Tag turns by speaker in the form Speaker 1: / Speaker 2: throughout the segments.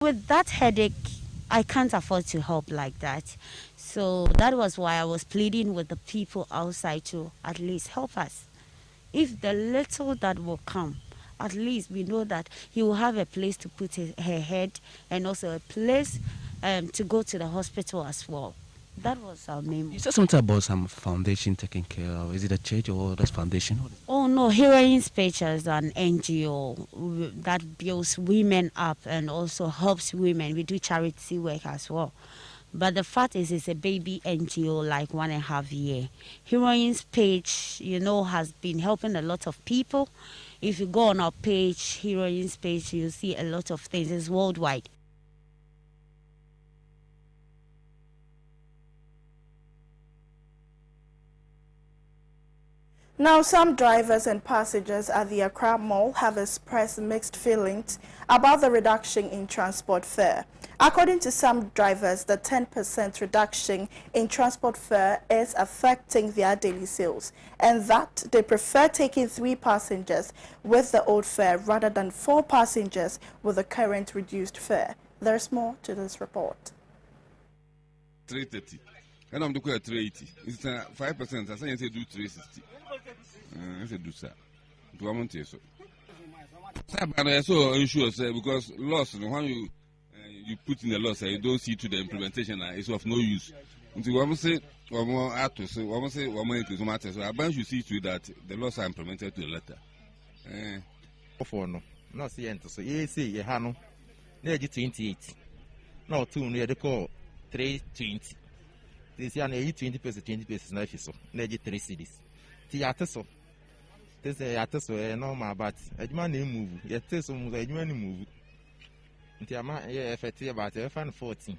Speaker 1: with that headache, I can't afford to help like that. So that was why I was pleading with the people outside to at least help us. If the little that will come, at least we know that he will have a place to put her head and also a place to go to the hospital as well. That was our main.
Speaker 2: You said something about some foundation taking care of. Is it a church or this foundation?
Speaker 1: Oh no, Heroines Pictures, an NGO that builds women up and also helps women. We do charity work as well. But the fact is, it's a baby NGO, like 1.5 years. Heroines page, has been helping a lot of people. If you go on our page, Heroines page, you'll see a lot of things. It's worldwide.
Speaker 3: Now, some drivers and passengers at the Accra Mall have expressed mixed feelings about the reduction in transport fare. According to some drivers, the 10% reduction in transport fare is affecting their daily sales, and that they prefer taking 3 passengers with the old fare rather than 4 passengers with the current reduced fare. There's more to this report.
Speaker 4: 330. And I'm looking at 380. It's 5%. I say you say do 360. I say do that. Do I want to so? I saw insurance because loss when you put in the loss, you don't see to the implementation. It's of no use. Until one say one more actors, so one say one more increase matter. So I bet you see to that the laws are implemented to the letter.
Speaker 5: For no see enter so you see you have no 28. No 2 near the call 320. This year 20 pesos na fiso na 3 cities. Theater so this is normal but adwuma na move yet so move adwuma na move nti ama effect about 14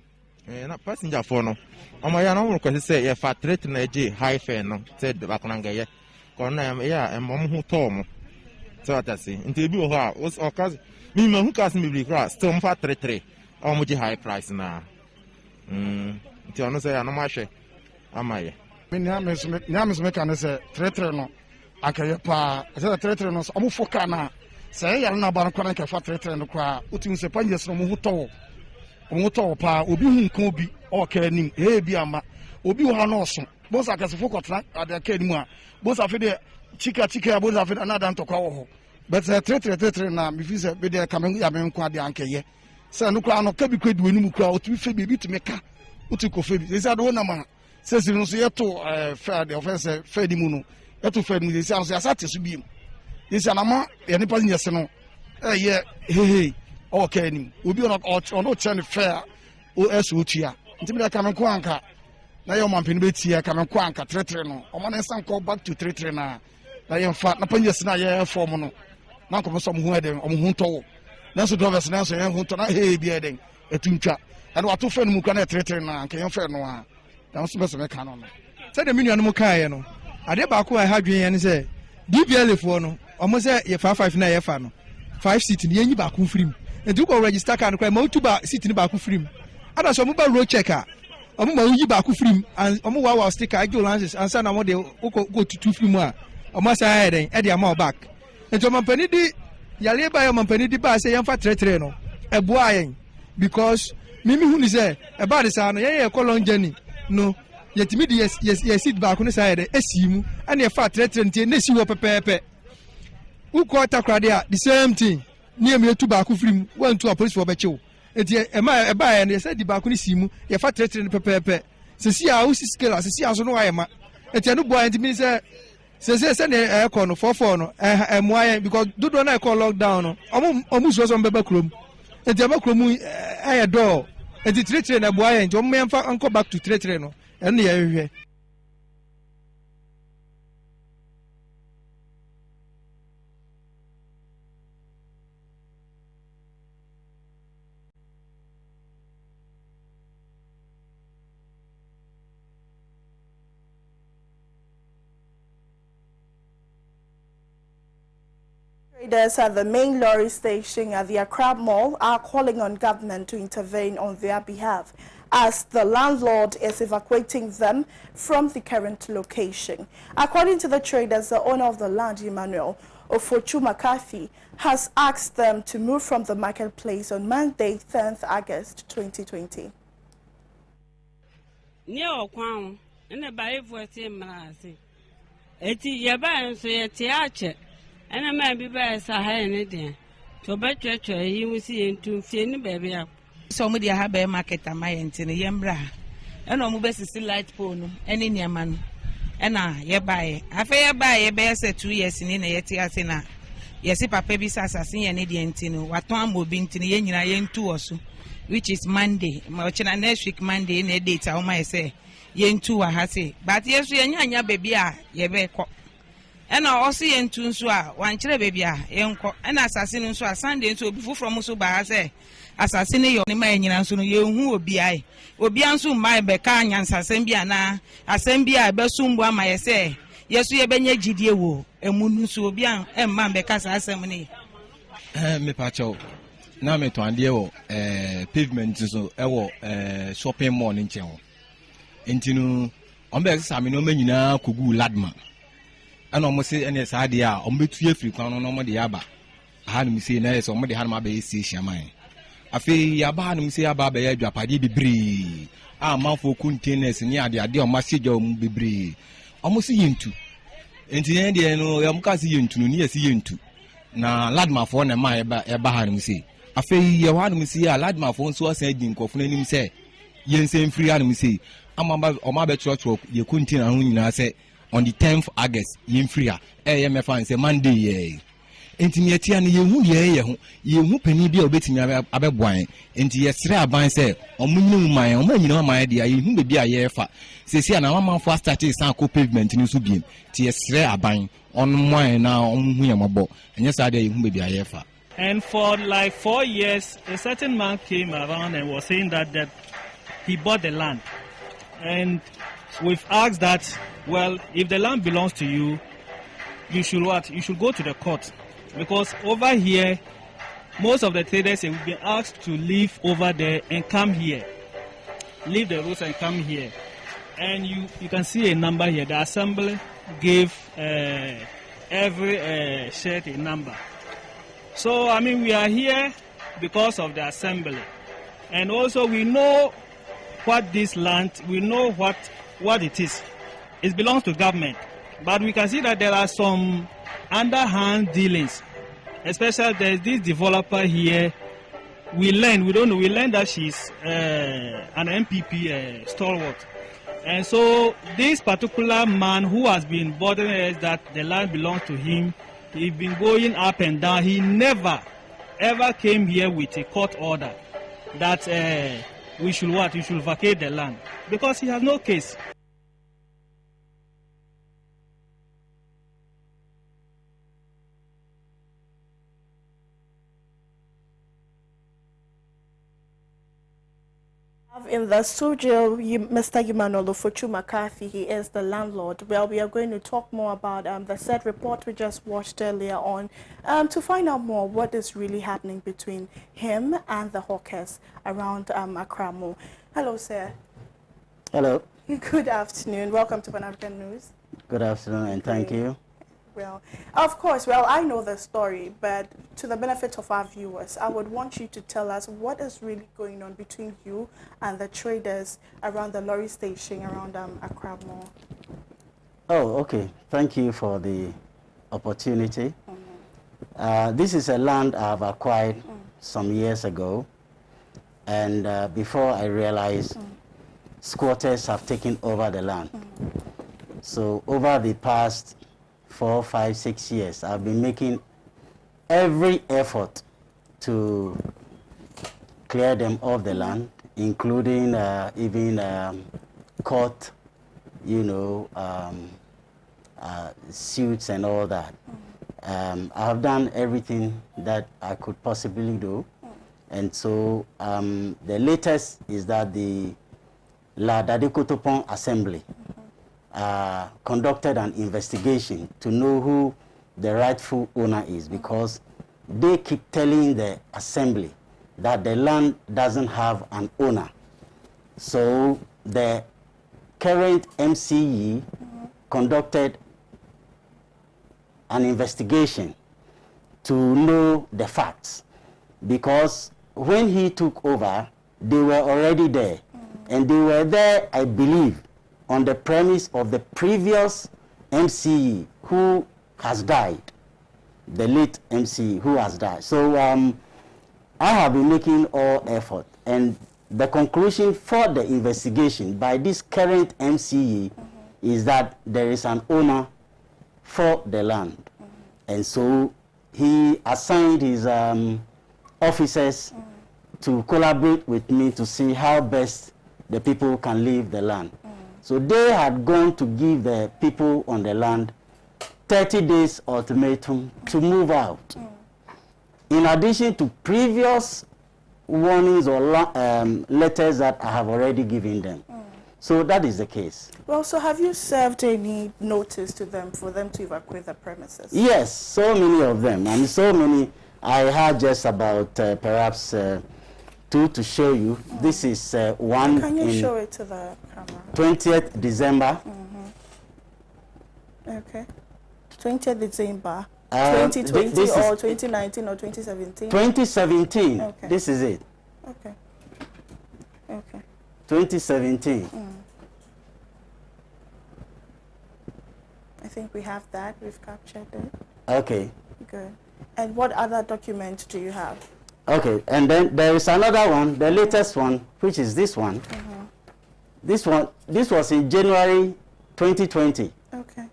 Speaker 5: na passenger for no omo ya no ko say ye fa threat na eje high fare no said bakonanga ye kono ya emom hu tom so that say nti bi ho a o cause me ma hu cause me bi kra still mfa 33 omo je high price na nti ono say no ma hwe amaye
Speaker 6: me nyames me kan say 33 no akaye pa say 33 no omo foka na say ya na ba no ka fa 33 no kwa utim se panjes no mo hu to pa obi hu nkan obi o ka anim bi ama obi wo ha no so bosa akasefo kotna ada ka anim a bosa fe de chika bosa fe na da ntokwa wo ho but 33 na me fi se be de ka me ya me nko ade ankaye say no kwa no ka bi kwadu anim kwa otumi fe bi tumi ka uti ko fe bi say do na ma say si no so yeto fa de offense fa di mu no yeto fa di mu say so asate so bi this anama ye nipa nyese no ye okay ni obi ono chen fair o eso tua ntimi da kamen ko anka na ye omampeni betia kamen ko anka 33 no omo na san call back to 33 na ye mfa na panyese na ye form no na nkomo so mo hu eden omo hu to na so drivers na so ye hu to na bi eden etuntwa na wato fa no mu kwa na 33 na anka ye fa no a na so be so me ka no
Speaker 7: say the menu no kai no ade ba ko ha dwen ye ne say DBL for no omo say ye 55 na ye fa no 5 seat ni yenyi ba ku free and you go register can cry mo tuba seat ni ba ku free ada so mo ba road checker omo ma yi ba ku free and omo wa sticker ajo lances and say na mo de go tutu free mu a omo say den e de am back and so mampani di yale ba yo mampani di ba say yemfa 33 no e bo ayen because mimi hu ni say e ba de say no ye kolon journey no yetimi di yes seat ba ku ni say de esimu and ye fa 33 ntie na si wo pepepe uko takrade a the same thing near me to back film went to a police for becho am I buy and they said the back simu ye fa 33 pepepe se si a usi scale se si aso no ayema eti no boy enti me say send e call no 44 no moye because do na call lockdown no omu so mbeba krom enti aba krom e door enti 33 na boy enti omu yemfa anko back to 33 no ene ye hwe.
Speaker 3: Traders at the main lorry station at the Accra Mall are calling on government to intervene on their behalf as the landlord is evacuating them from the current location. According to the traders, the owner of the land, Emmanuel, Ofochu McCarthy, has asked them to move from the marketplace on Monday, 10th August 2020.
Speaker 8: So we have a market at my end in the Yembra. And on best is light pole, any near man. And ye buy. I fare by a bear said 2 years in a yetiatina. Yes, if a baby assassin and Indian tino, what one will be in the yen 2 or so, which is Monday. Machina next week Monday in a date, how may I say, yen 2 a hassy. But yes, we and baby are ye bear. And I also yen 2 one chile baby are, and assassin so Sunday to before from Musuba say. Assassinate your man and soon you will be I. Will be answer my becanian Sassembia na Assembia Besumba my say. Yes, we have been a GDO, a Munusubian, and Mambecas Assembly.
Speaker 5: Me pacho. Now me to andio pavement so shopping mall in Channel. Intinu on back Samino Menina Kugu Ladma. And almost say any idea on between free crown on the Abba. I had me say nice or the Hanma Bay Station mine. Afi yaba no se yaba be ya dwapade bebre a manfo containers ni ade o message o bebre omo se yentu enti yen de no ya muka se yentu no ni ya se yentu na ladmafo na ma eba ha no se afi ya wa no se ya ladmafo nso asan adi nkofo nanim se yen se mfiri ha no se amamba o ma be trotro ye container ho nyina se on the 10th August yen free ha ye me fan se Monday ye enti ne yehu pani bia obetimi abeboan enti yesre aban se omunyum man omanyina man dia yehu bebi ayefa sesi na mamanfo start san ko pavement ni so biem ti yesre aban on man na omhu yamabo enye sa dia yehu bebi ayefa.
Speaker 9: And for like 4 years a certain man came around and was saying that he bought the land, and we've asked that, well, if the land belongs to you, you should what? You should go to the court. Because over here, most of the traders have been asked to leave over there and come here. Leave the roads and come here. And you can see a number here. The assembly gave every shed a number. So, I mean, we are here because of the assembly. And also we know what this land, we know what it is. It belongs to government. But we can see that there are some underhand dealings. Especially there's this developer here. We learned that she's an MPP stalwart. And so this particular man who has been bothering us that the land belongs to him, he's been going up and down. He never ever came here with a court order that we should vacate the land, because he has no case.
Speaker 3: In the studio, Mr. Emmanuel Ofochu McCarthy, he is the landlord. Well, we are going to talk more about the said report we just watched earlier on to find out more what is really happening between him and the hawkers around Accra Mall. Hello, sir.
Speaker 10: Hello.
Speaker 3: Good afternoon. Welcome to Pan-African News.
Speaker 10: Good afternoon, and thank you.
Speaker 3: Well, of course, I know the story, but to the benefit of our viewers, I would want you to tell us what is really going on between you and the traders around the lorry station around Accra Mall.
Speaker 10: Oh, okay. Thank you for the opportunity. This is a land I've acquired some years ago, and before I realized squatters have taken over the land. So over the past 4, 5, 6 years, I've been making every effort to clear them off the land, including even court, suits and all that. I have done everything that I could possibly do. And so the latest is that the La Dadekotopon Assembly conducted an investigation to know who the rightful owner is, because they keep telling the assembly that the land doesn't have an owner. So the current MCE conducted an investigation to know the facts, because when he took over, they were already there. And they were there, I believe, on the premise of the previous MCE who has died, the late MCE who has died. So I have been making all effort, and the conclusion for the investigation by this current MCE is that there is an owner for the land. And so he assigned his officers to collaborate with me to see how best the people can leave the land. So they had gone to give the people on the land 30 days ultimatum to move out. In addition to previous warnings or letters that I have already given them. So that is the case.
Speaker 3: Well, so have you served any notice to them for them to evacuate the premises?
Speaker 10: Yes, so many of them. And so many, I had just about perhaps 2 to show you. This is one.
Speaker 3: Can you show it to the camera?
Speaker 10: 20th December.
Speaker 3: Okay. 20th December. 2020 or 2019 or 2017?
Speaker 10: 2017.
Speaker 3: Okay.
Speaker 10: This is it.
Speaker 3: Okay. Okay.
Speaker 10: 2017.
Speaker 3: I think we have that. We've captured it.
Speaker 10: Okay.
Speaker 3: Good. And what other documents do you have?
Speaker 10: Okay. And then there is another one, the latest one, which is this one. This was in January 2020.
Speaker 3: Okay.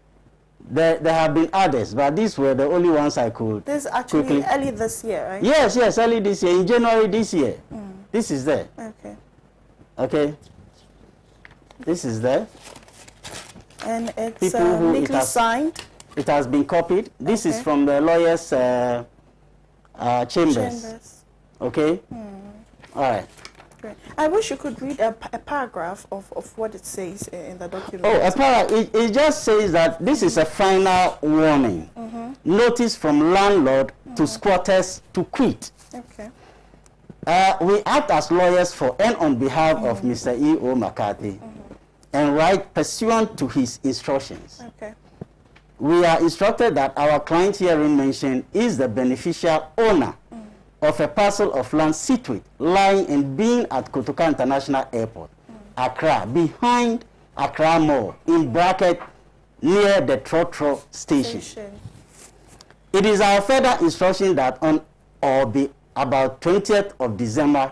Speaker 10: There have been others, but these were the only ones I could.
Speaker 3: This is actually early this year, right?
Speaker 10: Yes, early this year, in January this year. This is there.
Speaker 3: Okay.
Speaker 10: Okay. This is there.
Speaker 3: And it's neatly signed.
Speaker 10: It has been copied. This is from the lawyers' chambers. Okay. All right.
Speaker 3: Great. I wish you could read a paragraph of what it says in the document.
Speaker 10: Oh, a paragraph. It just says that this is a final warning. Notice from landlord to squatters to quit.
Speaker 3: Okay.
Speaker 10: We act as lawyers for and on behalf of Mr. E.O. McCarthy and write pursuant to his instructions.
Speaker 3: Okay.
Speaker 10: We are instructed that our client herein mentioned is the beneficial owner of a parcel of land situate, lying and being at Kotoka International Airport, Accra, behind Accra Mall, in bracket, near the Trotro station. It is our further instruction that on or be about 20th of December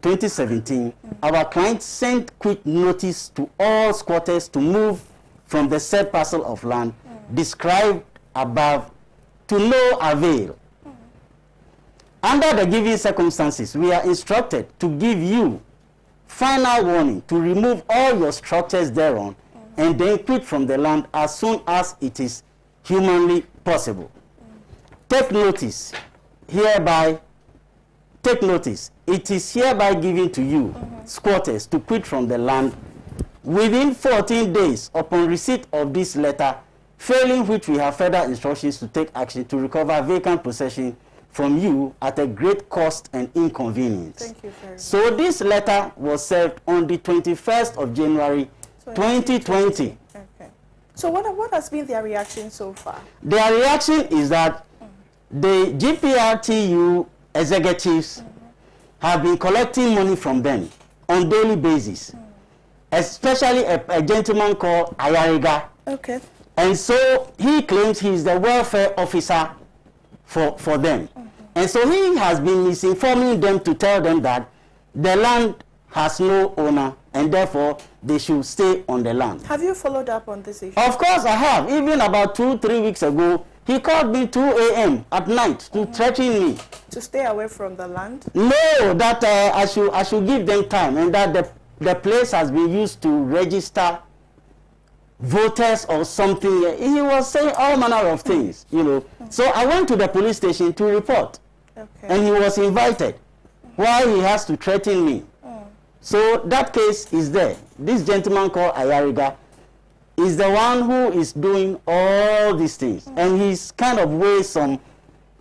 Speaker 10: 2017, our client sent quick notice to all squatters to move from the said parcel of land described above to no avail. Under the given circumstances, we are instructed to give you final warning to remove all your structures thereon and then quit from the land as soon as it is humanly possible. Take notice, hereby, take notice, it is hereby given to you, squatters, to quit from the land within 14 days upon receipt of this letter, failing which we have further instructions to take action to recover vacant possession from you at a great cost and inconvenience.
Speaker 3: Thank you very much.
Speaker 10: So this letter was served on the 21st of January 2020.
Speaker 3: Okay. So what has been their reaction so far?
Speaker 10: Their reaction is that the GPRTU executives have been collecting money from them on daily basis, especially a gentleman called Ayariga.
Speaker 3: Okay.
Speaker 10: And so he claims he is the welfare officer for them. And so he has been misinforming them to tell them that the land has no owner and therefore they should stay on the land.
Speaker 3: Have you followed up on this issue?
Speaker 10: Of course I have. Even about 2-3 weeks ago, he called me 2 a.m. at night to threaten me.
Speaker 3: To stay away from the land?
Speaker 10: No, that I should give them time and that the place has been used to register voters or something. He was saying all manner of things, you know. So I went to the police station to report.
Speaker 3: Okay.
Speaker 10: And he was invited. Why he has to threaten me? So that case is there. This gentleman called Ayariga is the one who is doing all these things. And he's kind of weighs some,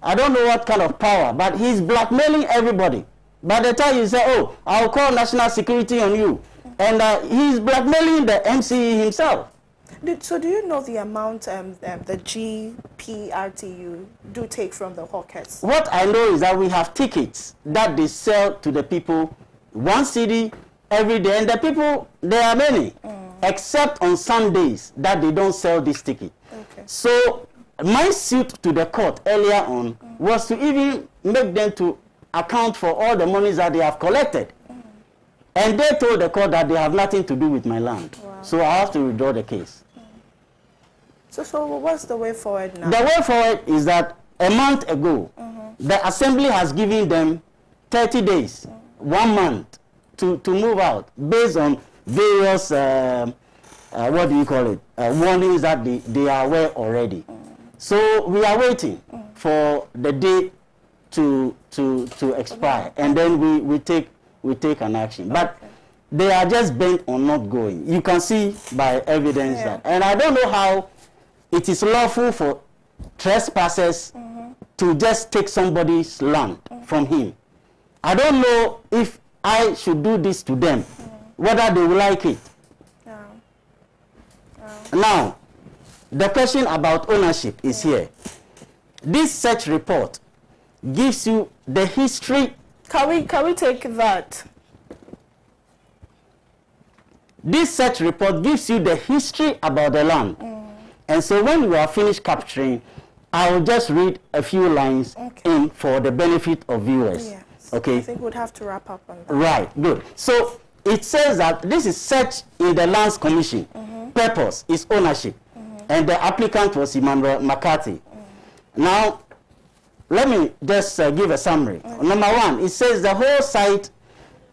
Speaker 10: I don't know what kind of power, but he's blackmailing everybody. By the time you say, oh, I'll call national security on you. And he's blackmailing the MCE himself.
Speaker 3: So do you know the amount the GPRTU do take from the hawkers?
Speaker 10: What I know is that we have tickets that they sell to the people, 1 cedi every day, and the people, there are many, except on Sundays that they don't sell this ticket.
Speaker 3: Okay.
Speaker 10: So my suit to the court earlier on was to even make them to account for all the monies that they have collected. And they told the court that they have nothing to do with my land.
Speaker 3: Wow.
Speaker 10: So I have to withdraw the case.
Speaker 3: So what's the way forward now?
Speaker 10: The way forward is that a month ago, the assembly has given them 30 days, 1 month, to move out based on various, what do you call it, warnings that they are aware already. So we are waiting for the date to expire, and then we take an action. But they are just bent on not going. You can see by evidence that. And I don't know how it is lawful for trespassers to just take somebody's land from him. I don't know if I should do this to them, whether they will like it. Now, the question about ownership is here. This search report gives you the history.
Speaker 3: Can we take that?
Speaker 10: This search report gives you the history about the land. And so when you are finished capturing, I will just read a few lines in for the benefit of viewers.
Speaker 3: Yes.
Speaker 10: Okay.
Speaker 3: I think we'd have to wrap up on that.
Speaker 10: Right, good. So it says that this is search in the Lands Commission. Purpose is ownership. And the applicant was Emmanuel McCarthy. Now, let me just give a summary. Number 1, it says the whole site,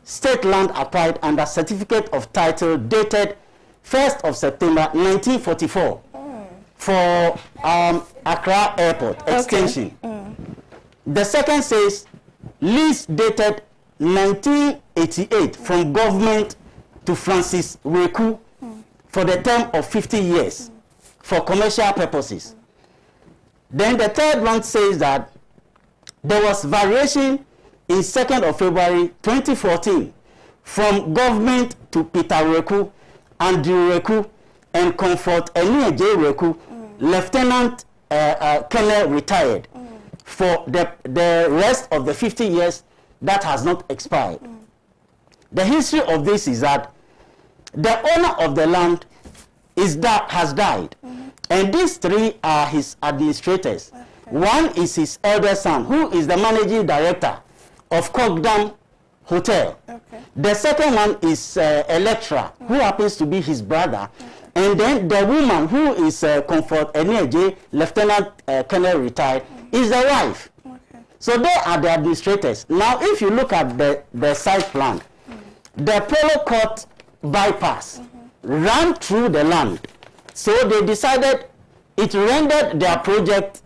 Speaker 10: state land acquired under certificate of title dated 1st of September 1944 for Accra Airport extension. The second says lease dated 1988 from government to Francis Weku for the term of 50 years for commercial purposes. Then the third one says that there was variation in 2nd of February 2014 from government to Peter Weku, Andrew Weku, and Comfort Enie J. Weku, Lieutenant Colonel retired for the rest of the 50 years that has not expired. The history of this is that the owner of the land has died, and these 3 are his administrators. One is his elder son, who is the managing director of Kogdam Hotel. The second one is a lecturer, who happens to be his brother. And then the woman who is Comfort Enie, Lieutenant Colonel retired, is the wife. So they are the administrators. Now, if you look at the site plan, the Polo Court bypass ran through the land. So they decided it rendered their project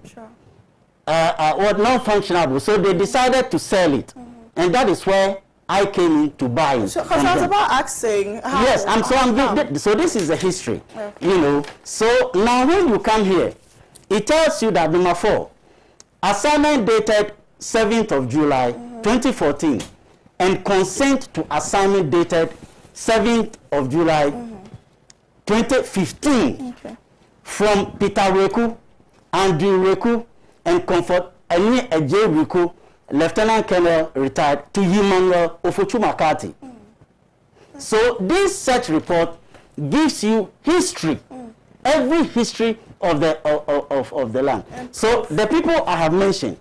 Speaker 10: non-functionable. So they decided to sell it. And that is where I came in to buy it.
Speaker 3: So, because I was about asking how.
Speaker 10: Yes, so this is the history, you know. So now when you come here, it tells you that number 4, assignment dated 7th of July 2014, and consent to assignment dated 7th of July 2015 from Peter Weku, Andrew Weku, and Comfort Enie J. Weku, Lieutenant Colonel retired, to Emmanuel Ofochu McCarthy. So this search report gives you history, every history of the land. So the people I have mentioned,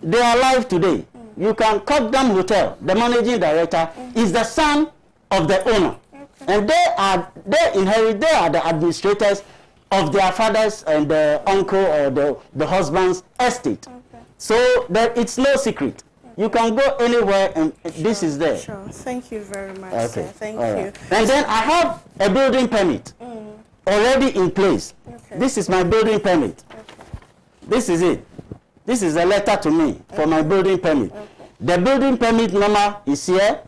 Speaker 10: they are alive today. You can cut them hotel. The managing director is the son of the owner, and they are the administrators of their fathers and the uncle or the husband's estate. So it's no secret. You can go anywhere, and this is there.
Speaker 3: Sure. Thank you very much, sir. Thank you.
Speaker 10: And then I have a building permit already in place. This is my building permit. This is it. This is a letter to me for my building permit. The building permit number is here.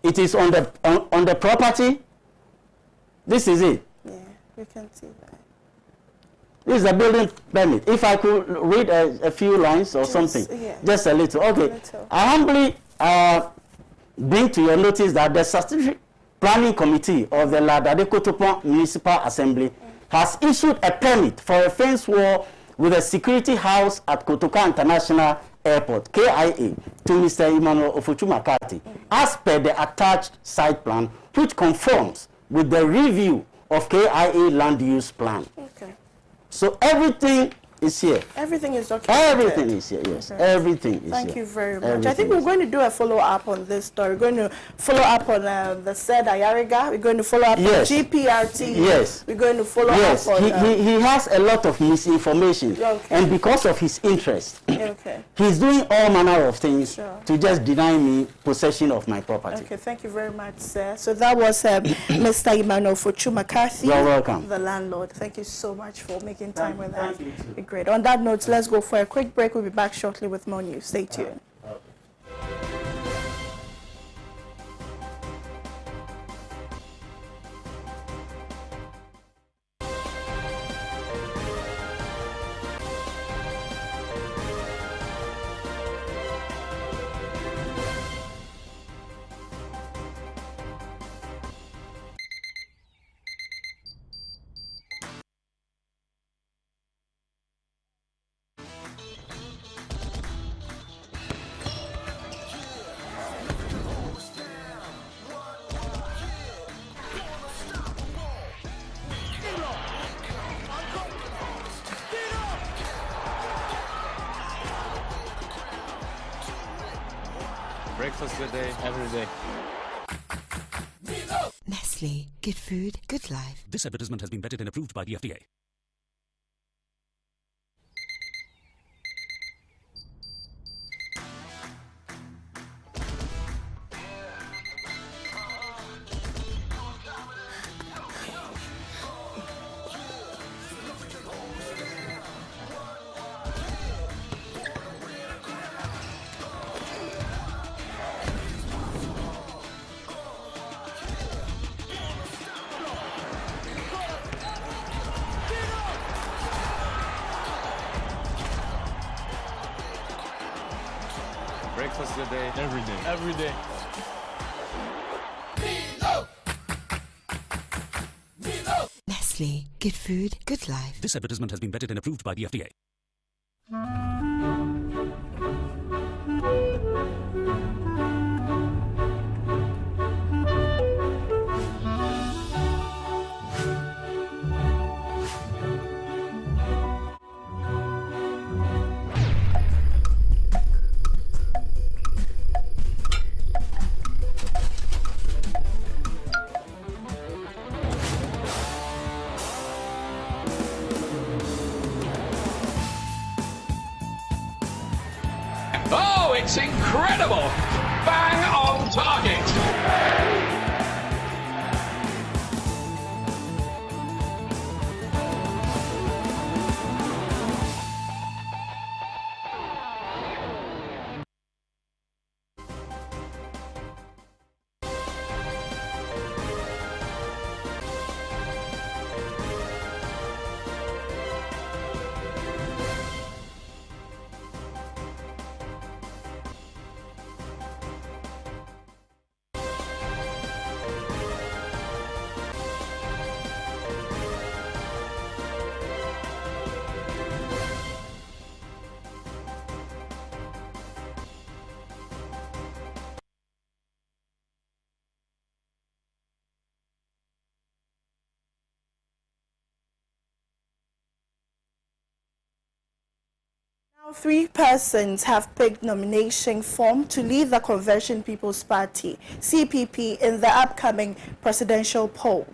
Speaker 10: It is on the property. This is it.
Speaker 3: Yeah, you can see that.
Speaker 10: This is a building permit. If I could read a few lines or something, just a little. Okay. I humbly bring to your notice that the Strategic Planning Committee of the Ladade Kotopon Municipal Assembly has issued a permit for a fence wall with a security house at Kotoka International Airport, KIA, to Mr. Emmanuel Ofochu-Makati, as per the attached site plan, which conforms with the review of KIA land use plan.
Speaker 3: Okay.
Speaker 10: So everything is here.
Speaker 3: Everything is documented.
Speaker 10: Everything is here, yes. Okay. Everything is here.
Speaker 3: Thank you very much.
Speaker 10: Everything
Speaker 3: I think we're going to do a follow-up on this story. We're going to follow up on the said Ayariga. We're going to follow up on GPRT.
Speaker 10: Yes.
Speaker 3: We're going to follow up on...
Speaker 10: He has a lot of misinformation.
Speaker 3: Okay.
Speaker 10: And because of his interest, he's doing all manner of things to just deny me possession of my property.
Speaker 3: Okay, thank you very much, sir. So that was Mr. Emmanuel Ofochu-Makati.
Speaker 10: You're welcome.
Speaker 3: The landlord. Thank you so much for making time with us. Great. On that note, let's go for a quick break. We'll be back shortly with more news. Stay tuned.
Speaker 11: Breakfast good day, every day.
Speaker 12: Nestle, good food, good life.
Speaker 13: This advertisement has been vetted and approved by the FDA.
Speaker 11: Breakfast good day, every day. Every day.
Speaker 12: Nestle, good food, good life.
Speaker 13: This advertisement has been vetted and approved by the FDA.
Speaker 14: Oh, it's incredible! Bang on target!
Speaker 3: Now, 3 persons have picked nomination form to lead the Convention People's Party, CPP, in the upcoming presidential poll.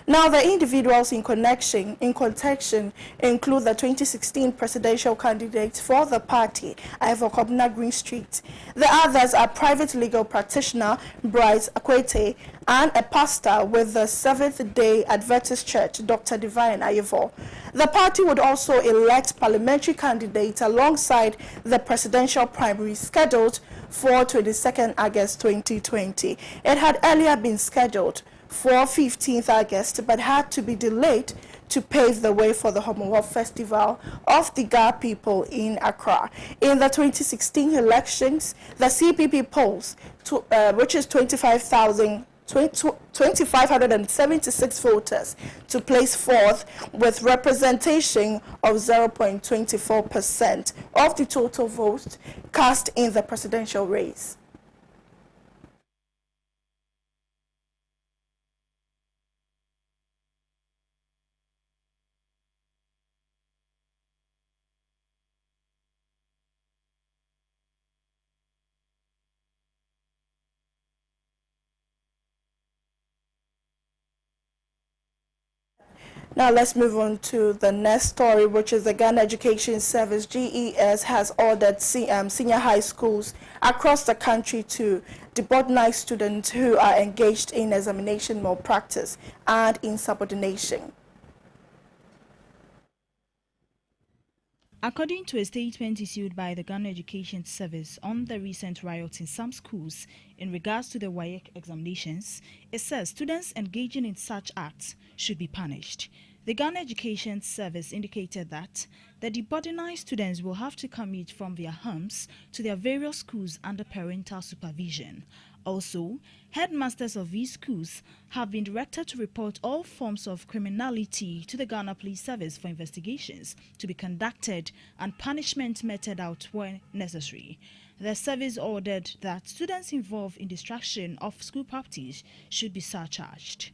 Speaker 3: Now, the individuals in contention include the 2016 presidential candidate for the party, Ivor Kobna Greenstreet. The others are private legal practitioner Bryce Akwete and a pastor with the Seventh-day Adventist Church, Dr. Divine Ayevo. The party would also elect parliamentary candidates alongside the presidential primary scheduled for 22nd August 2020. It had earlier been scheduled for 15th August, but had to be delayed to pave the way for the Homowo Festival of the Ga people in Accra. In the 2016 elections, the CPP polls, which is 25,000 2,576 voters to place fourth with representation of 0.24% of the total votes cast in the presidential race. Now let's move on to the next story, which is the Ghana Education Service, GES, has ordered senior high schools across the country to debordenize students who are engaged in examination malpractice and insubordination.
Speaker 15: According to a statement issued by the Ghana Education Service on the recent riots in some schools in regards to the WAEC examinations, it says students engaging in such acts should be punished. The Ghana Education Service indicated that the debordinized students will have to commute from their homes to their various schools under parental supervision. Also, headmasters of these schools have been directed to report all forms of criminality to the Ghana Police Service for investigations to be conducted and punishment meted out when necessary. The service ordered that students involved in destruction of school properties should be surcharged.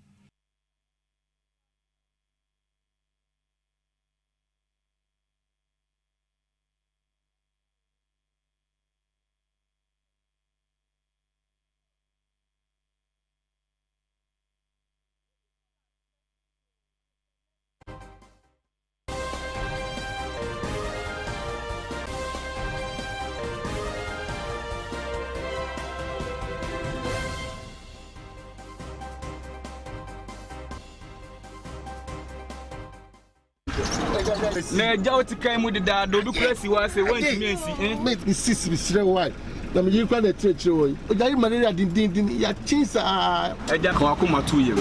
Speaker 16: Na jauti kai mu da do bi kura si wa se wan ti mensi
Speaker 17: mate mi sis bi sire why na me yikwa na tretre wo o jari malaria din ya chinsa
Speaker 16: eja kan akoma to yem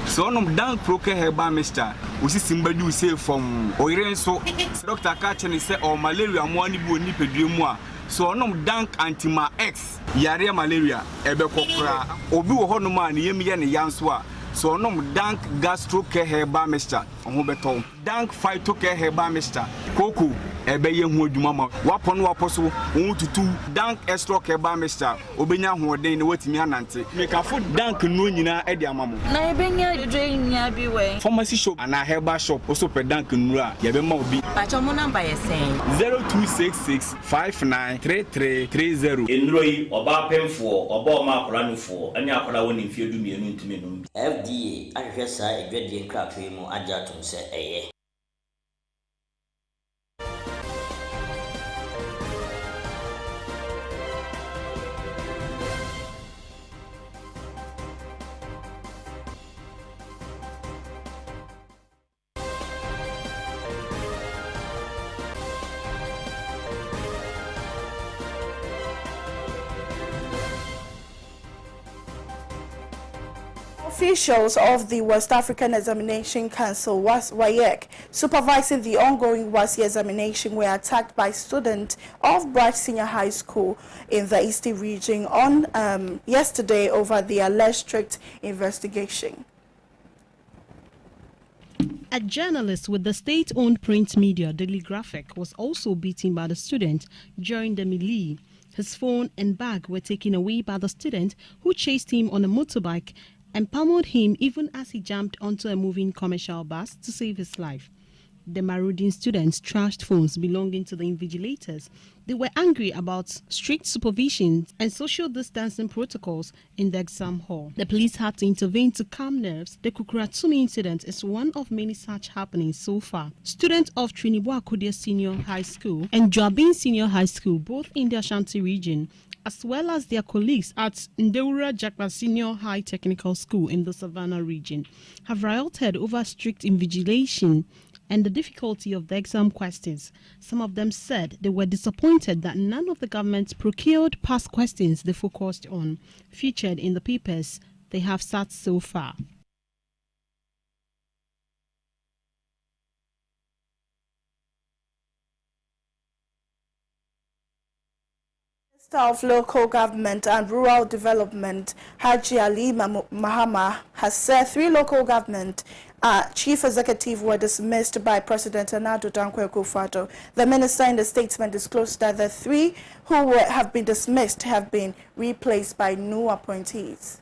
Speaker 16: so onom dan proke herba mister osisi mbadu se from oyire nso doctor ka chene se o malaria mo ani bi oni pedue mu a so onom dank antima x yare malaria ebe kokora obi wo honom a ne yem ye ne yanso a so onom dank gastro care herba mister ho beto dank phyto care herba mister koko ebe ye hu adwuma ma wapon waposo tutu dank extra care herba mister obenya hoden ne watimi anante make fo dank no nyina e de amamo
Speaker 18: na ebenya dwenya bi we
Speaker 16: pharmacy shop ana herba shop also pe dank nura ye be ma obi
Speaker 18: pacho mo number ye sen
Speaker 16: 0266593330
Speaker 19: enroi oba pemfo oba o ma akora nufo ani akora woni mfie du mienu ntime no FDA ahwehwe sa edwadie nkratwe mu agya tum se eye.
Speaker 3: Officials of the West African Examination Council, WAEC, supervising the ongoing WASI examination were attacked by students of Bright Senior High School in the Eastern region on yesterday over the alleged strict investigation.
Speaker 20: A journalist with the state-owned print media, Daily Graphic, was also beaten by the student during the melee. His phone and bag were taken away by the student, who chased him on a motorbike and pummeled him even as he jumped onto a moving commercial bus to save his life. The marauding students trashed phones belonging to the invigilators. They were angry about strict supervision and social distancing protocols in the exam hall. The police had to intervene to calm nerves. The Kukuratumi incident is one of many such happenings so far. Students of Trinidad Kodia Senior High School and Joabin Senior High School, both in the Ashanti region, as well as their colleagues at Ndeura Jakpa Senior High Technical School in the Savannah region, have rioted over strict invigilation and the difficulty of the exam questions. Some of them said they were disappointed that none of the government's procured past questions they focused on featured in the papers they have sat so far.
Speaker 3: of Local Government and Rural Development, Haji Ali Mahama, has said 3 local government chief executive were dismissed by President Nana Akufo-Addo. The minister in the statement disclosed that the 3 who have been dismissed have been replaced by new appointees.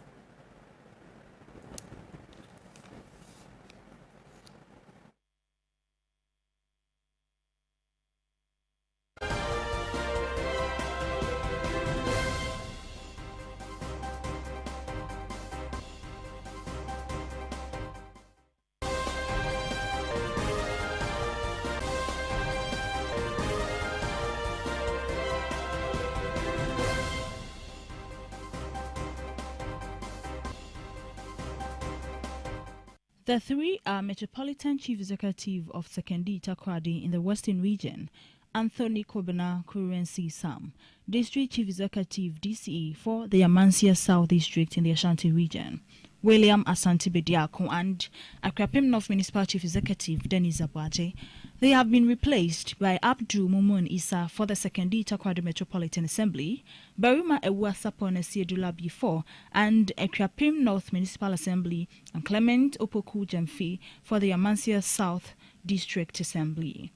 Speaker 15: The 3 are Metropolitan Chief Executive of Sekondi Takoradi in the Western Region, Anthony Kobena Kurensi Sam, District Chief Executive DCE for the Amansia South District in the Ashanti Region, William Asante Bediako, and Akrapim North Municipal Chief Executive Dennis Abwaje. They have been replaced by Abdul Mumun Isa for the Sekondi Takoradi Metropolitan Assembly, Baruma Ewasapon Esiedula B4, and Akrapim North Municipal Assembly, and Clement Opoku Jamfi for the Amansia South District Assembly.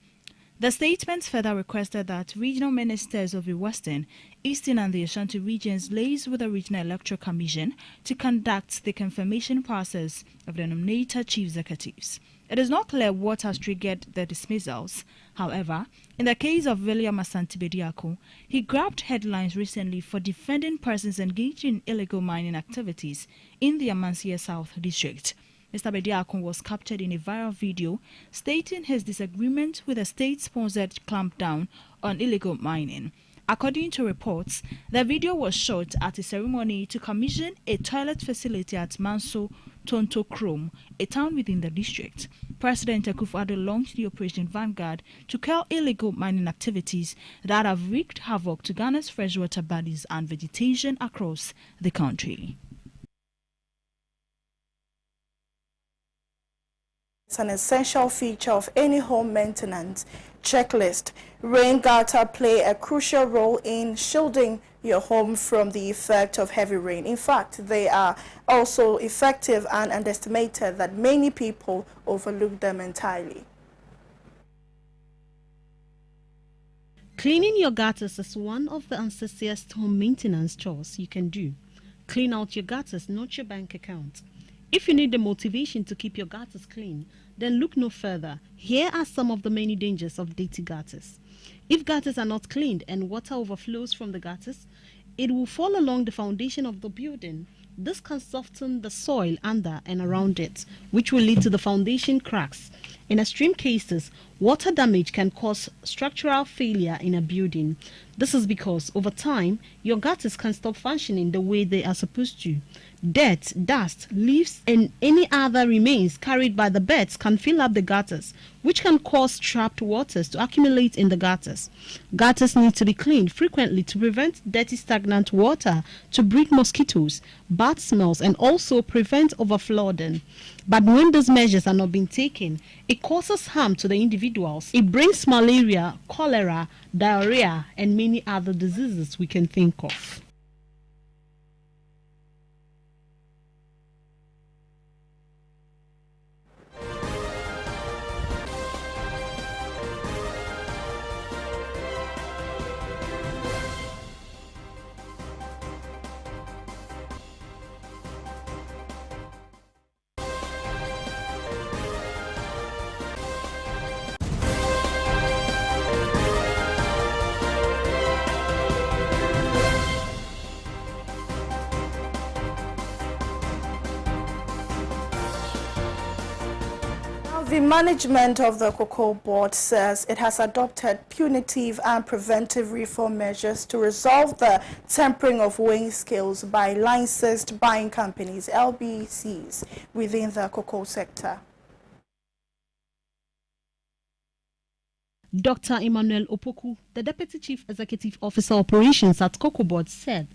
Speaker 15: The statement further requested that regional ministers of the Western, Eastern and the Ashanti regions liaise with the Regional Electoral Commission to conduct the confirmation process of the nominated chief executives. It is not clear what has triggered the dismissals. However, in the case of William Asante Bediako, he grabbed headlines recently for defending persons engaged in illegal mining activities in the Amansia South District. Mr. Bediako was captured in a viral video stating his disagreement with a state-sponsored clampdown on illegal mining. According to reports, the video was shot at a ceremony to commission a toilet facility at Manso Tonto Krom, a town within the district. President Akufo-Addo launched the Operation Vanguard to curb illegal mining activities that have wreaked havoc to Ghana's freshwater bodies and vegetation across the country.
Speaker 3: It's an essential feature of any home maintenance checklist. Rain gutters play a crucial role in shielding your home from the effect of heavy rain. In fact, they are also effective and underestimated that many people overlook them entirely.
Speaker 20: Cleaning your gutters is one of the unsexiest home maintenance chores you can do. Clean out your gutters, not your bank account. If you need the motivation to keep your gutters clean, then look no further. Here are some of the many dangers of dirty gutters. If gutters are not cleaned and water overflows from the gutters, it will fall along the foundation of the building. This can soften the soil under and around it, which will lead to the foundation cracks. In extreme cases, water damage can cause structural failure in a building. This is because, over time, your gutters can stop functioning the way they are supposed to. Dirt, dust, leaves, and any other remains carried by the birds can fill up the gutters, which can cause trapped waters to accumulate in the gutters. Gutters need to be cleaned frequently to prevent dirty stagnant water to breed mosquitoes, bad smells, and also prevent overflooding. But when these measures are not being taken, it causes harm to the individuals. It brings malaria, cholera, diarrhea, and many other diseases we can think of.
Speaker 3: The management of the Cocoa Board says it has adopted punitive and preventive reform measures to resolve the tempering of weighing scales by licensed buying companies, LBCs, within the cocoa sector.
Speaker 20: Dr. Emmanuel Opoku, the Deputy Chief Executive Officer Operations at Cocoa Board, said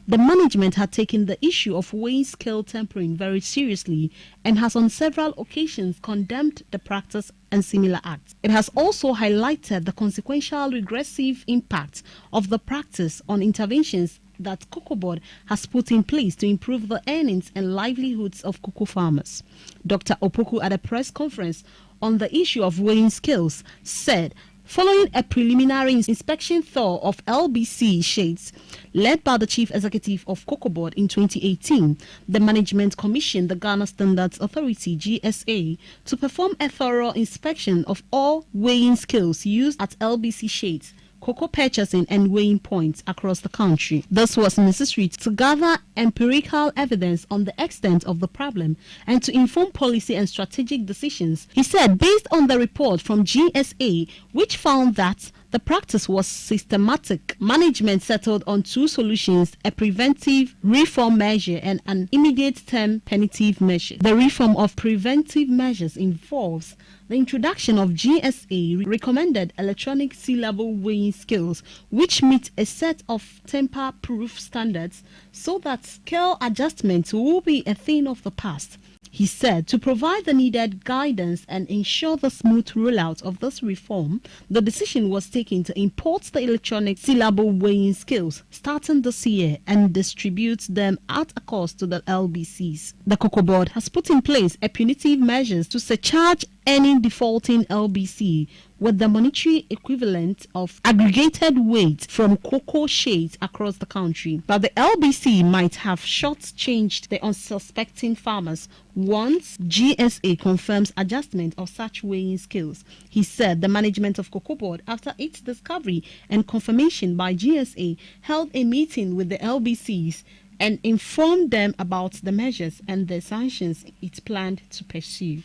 Speaker 20: The management had taken the issue of weighing scale tampering very seriously and has on several occasions condemned the practice and similar acts. It has also highlighted the consequential regressive impact of the practice on interventions that Cocoa Board has put in place to improve the earnings and livelihoods of cocoa farmers. Dr. Opoku at a press conference on the issue of weighing scales said, following a preliminary inspection tour of LBC shades led by the Chief Executive of Cocoa Board in 2018, the management commissioned the Ghana Standards Authority (GSA) to perform a thorough inspection of all weighing scales used at LBC shades, cocoa purchasing and weighing points across the country. This was necessary to gather empirical evidence on the extent of the problem and to inform policy and strategic decisions. He said, based on the report from GSA, which found that the practice was systematic, management settled on two solutions: a preventive reform measure and an immediate term punitive measure. The reform of preventive measures involves the introduction of GSA recommended electronic sea-level weighing scales, which meet a set of tamper-proof standards so that scale adjustments will be a thing of the past. He said to provide the needed guidance and ensure the smooth rollout of this reform, the decision was taken to import the electronic sea-level weighing scales starting this year and distribute them at a cost to the LBCs. The Cocoa Board has put in place a punitive measures to surcharge any defaulting LBC with the monetary equivalent of aggregated weight from cocoa shades across the country. But the LBC might have shortchanged the unsuspecting farmers once GSA confirms adjustment of such weighing scales. He said the management of Cocoa Board, after its discovery and confirmation by GSA, held a meeting with the LBCs and informed them about the measures and the sanctions it planned to pursue.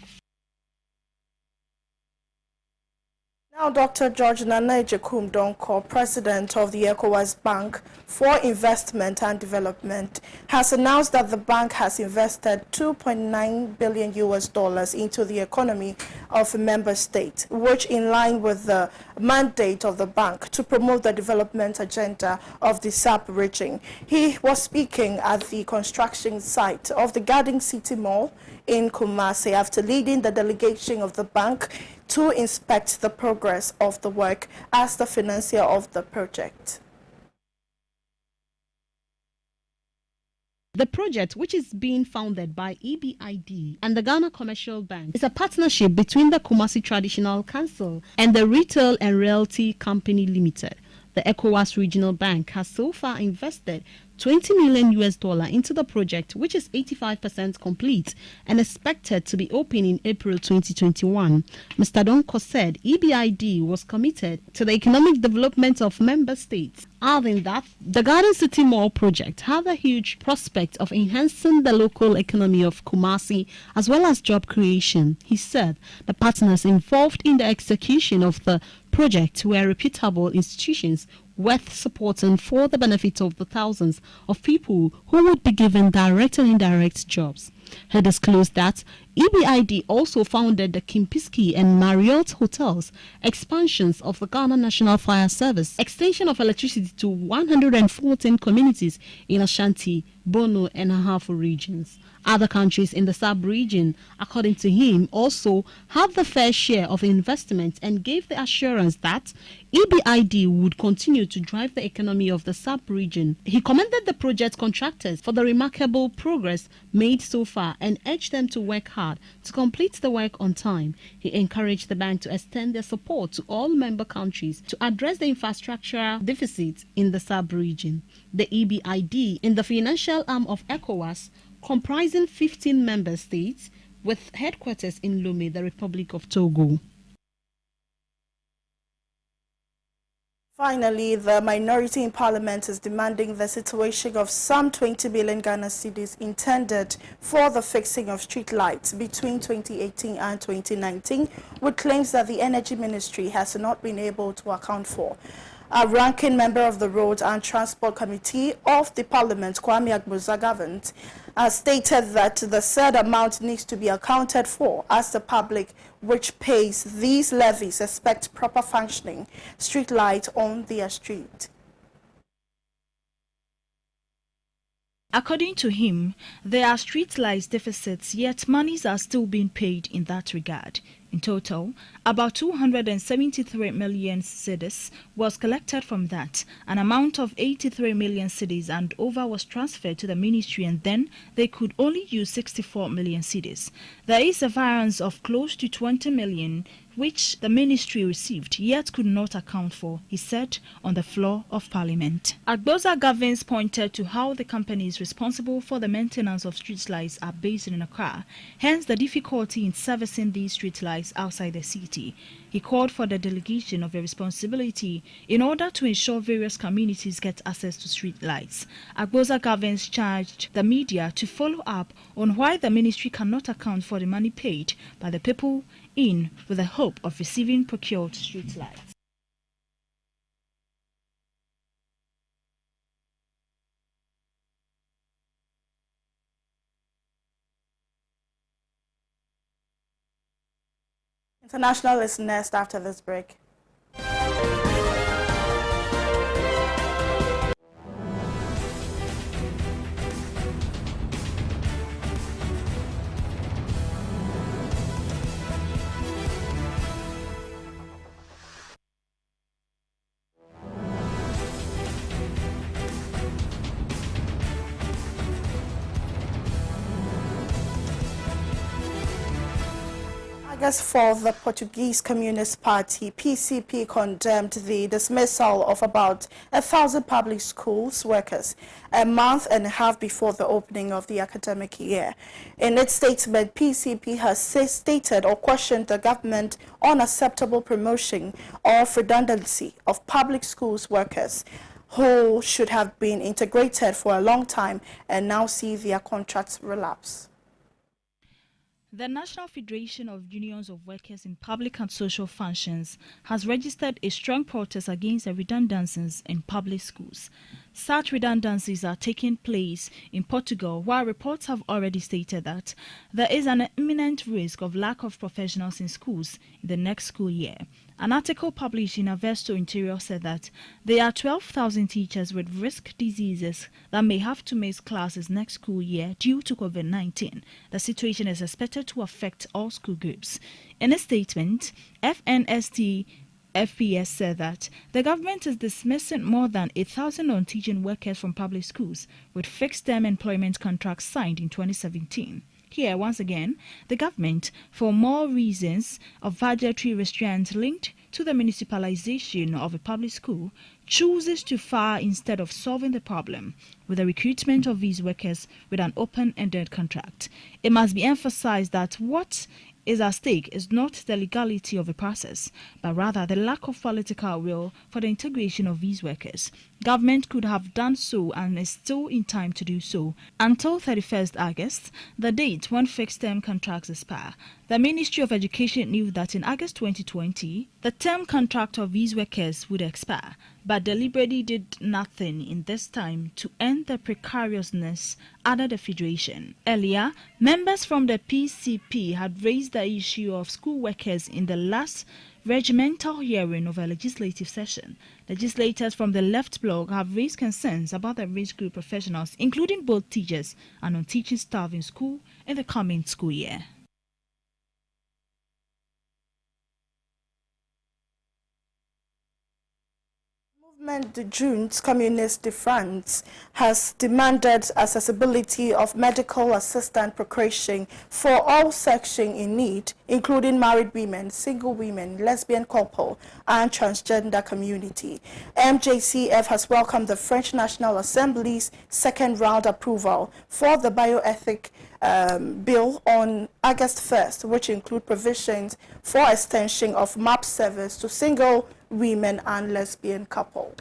Speaker 3: Now, Dr. George Nana Donko, president of the ECOWAS Bank for Investment and Development, has announced that the bank has invested $2.9 billion into the economy of a member state, which in line with the mandate of the bank to promote the development agenda of the sub-region. He was speaking at the construction site of the Garden City Mall in Kumasi after leading the delegation of the bank to inspect the progress of the work as the financier of the project.
Speaker 20: The project, which is being founded by EBID and the Ghana Commercial Bank, is a partnership between the Kumasi Traditional Council and the Retail and Realty Company Limited. The ECOWAS Regional Bank has so far invested $20 million into the project, which is 85% complete and expected to be open in April 2021. Mr. Donko said EBID was committed to the economic development of member states, adding that the Garden City Mall project had a huge prospect of enhancing the local economy of Kumasi as well as job creation. He said the partners involved in the execution of the project were reputable institutions worth supporting for the benefit of the thousands of people who would be given direct and indirect jobs. He disclosed that EBID also founded the Kimpiski and Marriott hotels, expansions of the Ghana National Fire Service, extension of electricity to 114 communities in Ashanti, Bono and Ahafo regions. Other countries in the sub-region, according to him, also had the fair share of investment and gave the assurance that EBID would continue to drive the economy of the sub-region. He commended the project contractors for the remarkable progress made so far and urged them to work hard to complete the work on time. He encouraged the bank to extend their support to all member countries to address the infrastructural deficits in the sub-region. The EBID, in the financial arm of ECOWAS, comprising 15 member states with headquarters in Lomé, the Republic of Togo.
Speaker 3: Finally, the minority in parliament is demanding the situation of some 20 billion Ghana cedis intended for the fixing of street lights between 2018 and 2019, with claims that the Energy Ministry has not been able to account for. A ranking member of the Road and Transport Committee of the Parliament, Kwame Agbozagavant, stated that the said amount needs to be accounted for as the public which pays these levies expect proper functioning, street light on their street.
Speaker 15: According to him, there are street lights deficits, yet monies are still being paid in that regard. In total, about 273 million cedis was collected from that. An amount of 83 million cedis and over was transferred to the ministry, and then they could only use 64 million cedis. There is a variance of close to 20 million which the ministry received yet could not account for, he said on the floor of Parliament. Agboza Gavins pointed to how the companies responsible for the maintenance of street lights are based in Accra, hence the difficulty in servicing these street lights outside the city. He called for the delegation of a responsibility in order to ensure various communities get access to street lights. Agboza Gavins charged the media to follow up on why the ministry cannot account for the money paid by the people in with the hope of receiving procured street lights.
Speaker 3: International is next after this break. For the Portuguese Communist Party, PCP condemned the dismissal of about 1,000 public schools workers a month and a half before the opening of the academic year. In its statement, PCP has stated or questioned the government unacceptable promotion of redundancy of public schools workers who should have been integrated for a long time and now see their contracts relapse.
Speaker 15: The National Federation of Unions of Workers in Public and Social Functions has registered a strong protest against the redundancies in public schools. Such redundancies are taking place in Portugal, while reports have already stated that there is an imminent risk of lack of professionals in schools in the next school year. An article published in Avesto Interior said that there are 12,000 teachers with risk diseases that may have to miss classes next school year due to COVID-19. The situation is expected to affect all school groups. In a statement, FNST FPS said that the government is dismissing more than 1,000 non-teaching workers from public schools with fixed-term employment contracts signed in 2017. Here, once again, the government, for more reasons of budgetary restraint linked to the municipalization of a public school, chooses to fire instead of solving the problem with the recruitment of these workers with an open-ended contract. It must be emphasized that what is at stake is not the legality of the process, but rather the lack of political will for the integration of these workers. Government could have done so and is still in time to do so until 31st August, the date when fixed-term contracts expire. The Ministry of Education knew that in August 2020, the term contract of these workers would expire, but deliberately did nothing in this time to end the precariousness under the Federation. Earlier, members from the PCP had raised the issue of school workers in the last regimental hearing of a legislative session. Legislators from the left bloc have raised concerns about the risk group professionals, including both teachers and non-teaching staff in school in the coming school year.
Speaker 3: The June's Communist de France has demanded accessibility of medical assistant procreation for all sections in need, including married women, single women, lesbian couple, and transgender community. MJCF has welcomed the French National Assembly's second round approval for the bioethic bill on August 1st, which include provisions for extension of MAP service to single women and lesbian couple.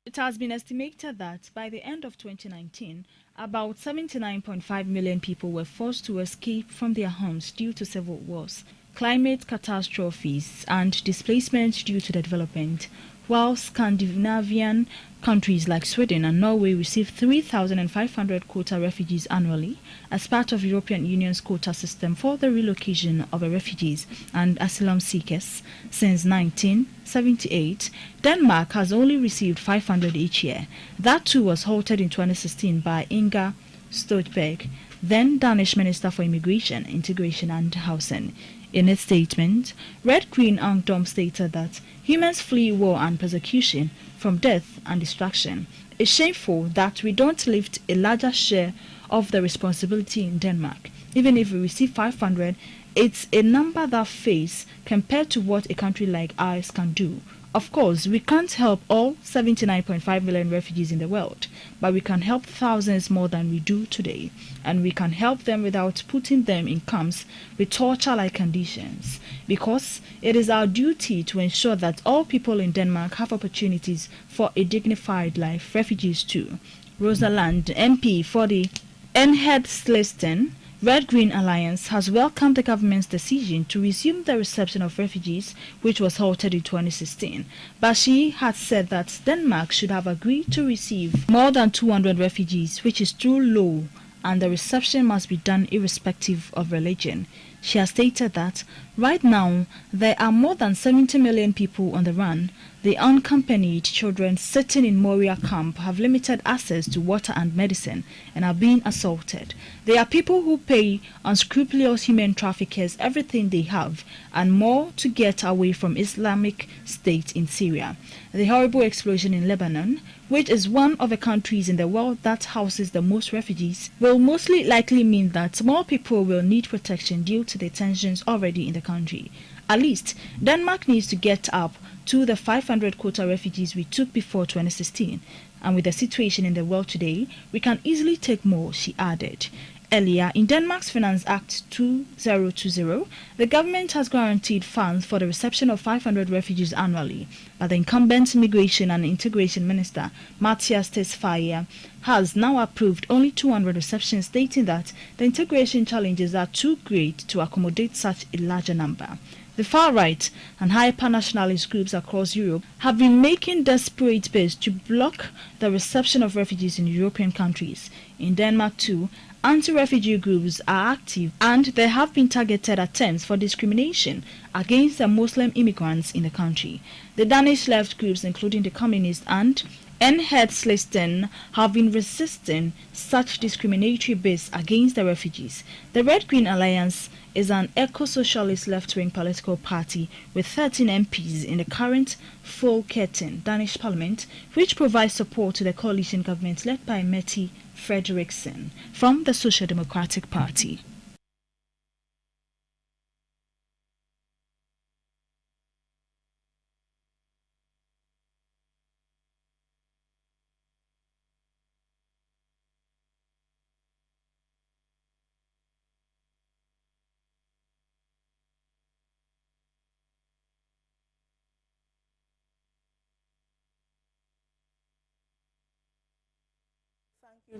Speaker 15: It has been estimated that by the end of 2019, about 79.5 million people were forced to escape from their homes due to civil wars, climate catastrophes, and displacement due to the development, while Scandinavian countries like Sweden and Norway receive 3,500 quota refugees annually as part of European Union's quota system for the relocation of refugees and asylum seekers. Since 1978, Denmark has only received 500 each year. That too was halted in 2016 by Inger Støjberg, then Danish Minister for Immigration, Integration and Housing. In its statement, RØD-GRØN UNGDOM stated that humans flee war and persecution from death and destruction. It's shameful that we don't lift a larger share of the responsibility in Denmark. Even if we receive 500, it's a number that fails compared to what a country like ours can do. Of course, we can't help all 79.5 million refugees in the world, but we can help thousands more than we do today, and we can help them without putting them in camps with torture-like conditions, because it is our duty to ensure that all people in Denmark have opportunities for a dignified life, refugees too. Rosalind, MP for the Enhedslisten RØD-GRØN Alliance, has welcomed the government's decision to resume the reception of refugees, which was halted in 2016. But she had said that Denmark should have agreed to receive more than 200 refugees, which is too low, and the reception must be done irrespective of religion. She has stated that right now there are more than 70 million people on the run. The unaccompanied children sitting in Moria camp have limited access to water and medicine and are being assaulted. They are people who pay unscrupulous human traffickers everything they have and more to get away from Islamic State in Syria. The horrible explosion in Lebanon, which is one of the countries in the world that houses the most refugees, will mostly likely mean that more people will need protection due to the tensions already in the country. At least, Denmark needs to get up to the 500 quota refugees we took before 2016. And with the situation in the world today, we can easily take more, she added. Earlier, in Denmark's Finance Act 2020, the government has guaranteed funds for the reception of 500 refugees annually, but the incumbent Immigration and Integration Minister, Mathias Tesfaye, has now approved only 200 receptions, stating that the integration challenges are too great to accommodate such a larger number. The far-right and hyper-nationalist groups across Europe have been making desperate bids to block the reception of refugees in European countries. In Denmark too, anti-refugee groups are active, and there have been targeted attempts for discrimination against the Muslim immigrants in the country. The Danish left groups, including the Communists and Enhedslisten, have been resisting such discriminatory bids against the refugees. The RØD-GRØN Alliance is an eco-socialist left-wing political party with 13 MPs in the current Folketing Danish parliament, which provides support to the coalition government led by Mette Frederiksen from the Social Democratic Party.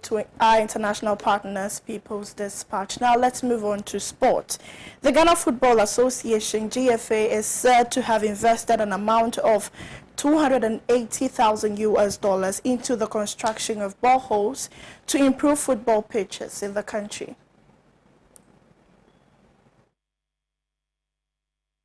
Speaker 3: To our international partners, People's Dispatch. Now let's move on to sport. The Ghana Football Association, GFA, is said to have invested an amount of $280,000 into the construction of boreholes to improve football pitches in the country.